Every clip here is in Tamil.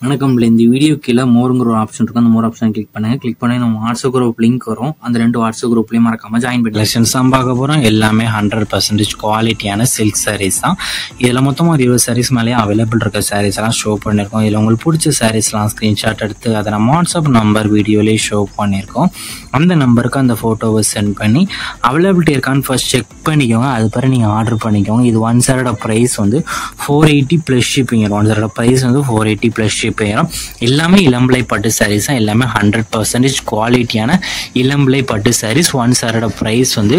வணக்கம். இந்த வீடியோ கீழே மோருங்கிற ஒரு ஆப்ஷன் இருக்கும். அந்த மோர் ஆப்ஷன் கிளிக் பண்ணுங்க. கிளிக் பண்ணி நம்ம வாட்ஸ்அப் குரூப் லிங்க் வரும். அந்த 2 வாட்ஸ்அப் குரூப்லையும் மறக்காம ஜாயின் பண்ணி கலெக்ஷன்ஸ் தான் பார்க்க போகிறோம். எல்லாமே 100% குவாலிட்டியான சில்க் சாரீஸ் தான். இதில் மொத்தமாக ஒரு 20 சாரீஸ் மேலேயே அவைலபிள் இருக்க சாரீஸ் எல்லாம் ஷோ பண்ணியிருக்கோம். இதில் உங்களுக்கு பிடிச்ச சாரீஸ்லாம் ஸ்க்ரீன்ஷாட் எடுத்து அதை நம்ம வாட்ஸ்அப் நம்பர் வீடியோலேயே ஷோ பண்ணியிருக்கோம். அந்த நம்பருக்கு அந்த ஃபோட்டோவை சென்ட் பண்ணி அவைலபிலிட்டி இருக்கான்னு ஃபர்ஸ்ட் செக் பண்ணிக்கோங்க. அது பிறகு நீங்கள் ஆர்டர் பண்ணிக்கோங்க. இது ஒன் சைடோட ப்ரைஸ் வந்து 480 ப்ளஸ் ஷிப்பிங். ஒன் சைடோட ப்ரைஸ் வந்து 480 ப்ளஸ் ஷிப்பிங். எல்லாமே இளம்பிள்ளை பட்டு சாரீஸ் தான். எல்லாமே 100% குவாலிட்டியான இளம்பிள்ளை பட்டு சாரீஸ். ஒன் சாரோட ப்ரைஸ் வந்து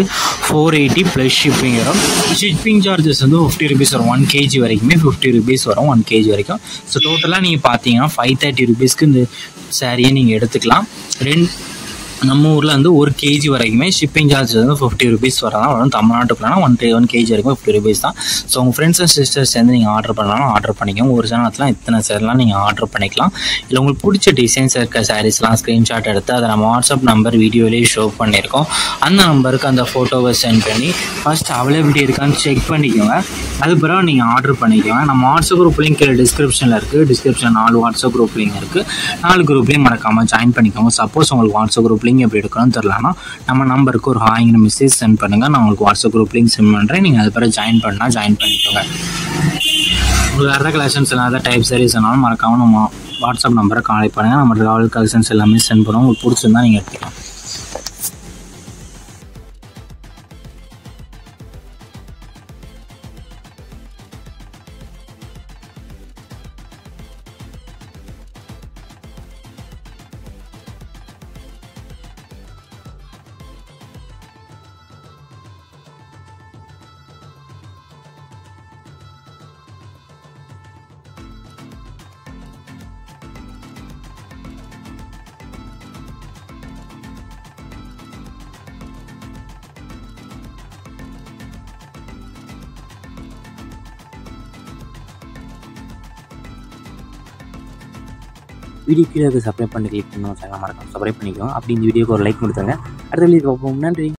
480 ப்ளஸ் ஷிப்பிங் வரும். ஷிப்பிங் சார்ஜஸ் வந்து 50 rupees வரும். 1 kg வரைக்குமே 50 rupees வரும். 1 kg வரைக்கும். ஸோ டோட்டலாக நீங்கள் பார்த்தீங்கன்னா 530 rupeesக்கு இந்த சாரியை நீங்கள் எடுத்துக்கலாம். நம்ம ஊரில் வந்து 1 kg வரைக்குமே ஷிப்பிங் சார்ஜ் வந்து 50 rupees வரும். தமிழ்நாட்டுக்குள்ளனா 1 kg வரைக்கும் 50 rupees தான். ஸோ உங்கள் ஃப்ரெண்ட்ஸ் அண்ட் சிஸ்டர்ஸ் சேர்ந்து நீங்கள் ஆர்டர் பண்ணலாம், ஆர்டர் பண்ணிக்கோங்க. ஒரு சேனத்தில் இத்தனை சேரலாம் நீங்கள் ஆர்டர் பண்ணிக்கலாம். இல்லை உங்களுக்கு பிடிச்ச டிசைன்ஸ் இருக்க சாரீஸ்லாம் ஸ்க்ரீன்ஷாட் எடுத்து அதை நம்ம வாட்ஸ்அப் நம்பர் வீடியோலேயே ஷோ பண்ணியிருக்கோம். அந்த நம்பருக்கு அந்த ஃபோட்டோவை சென்ட் பண்ணி ஃபர்ஸ்ட் அவைலபிலிட்டி இருக்கான்னு செக் பண்ணிக்கோங்க. அது பிறகு நீங்கள் ஆர்டர் பண்ணிக்கோங்க. நம்ம வாட்ஸ்அப் குரூப் லிங்க் டிஸ்கிரிப்ஷனில் இருக்குது. டிஸ்கிரிப்ஷன் 4 வாட்ஸ்அப் குரூப் லிங்க் இருக்குது. 4 குரூப்லேயும் மறக்காமல் ஜாயின் பண்ணிக்கோங்க. சப்போஸ் உங்களுக்கு வாட்ஸ்அப் குரூப் லிங்க் எப்படி எடுக்கணும்னு தெரியலனா நம்ம நம்பருக்கு ஒரு ஹாய்ங்கிற மெசேஜ் சென்ட் பண்ணுங்கள். நான் உங்களுக்கு வாட்ஸ்அப் குரூப் லிங்க் சென்ட் பண்ணுறேன். நீங்கள் அது பிறகு ஜாயின் பண்ணால் ஜாயின் பண்ணிக்கோங்க. உங்களுக்கு வேறு கலெக்ஷன்ஸ் எல்லாம் டைப் சாரீஸ் என்னாலும் மறக்காமல் நம்ம வாட்ஸ்அப் நம்பரை கான்டெக்ட் பண்ணுங்கள். நம்ம ட்ராவல் கலெக்ஷன்ஸ் எல்லாமே சென்ட் பண்ணுவோம். உங்களுக்கு பிடிச்சிருந்தா நீங்கள் எடுத்துக்கலாம். வீடியோ கீழே சப்ஸ்கிரைப் பண்ணி கிளிக் பண்ணணும். சேனல் மறக்காம சப்ஸ்கிரைப் பண்ணிக்கோங்க. அப்படி இந்த வீடியோக்கு ஒரு லைக் கொடுத்துருங்க. அடுத்த வீடியோ பார்ப்போம். நன்றி.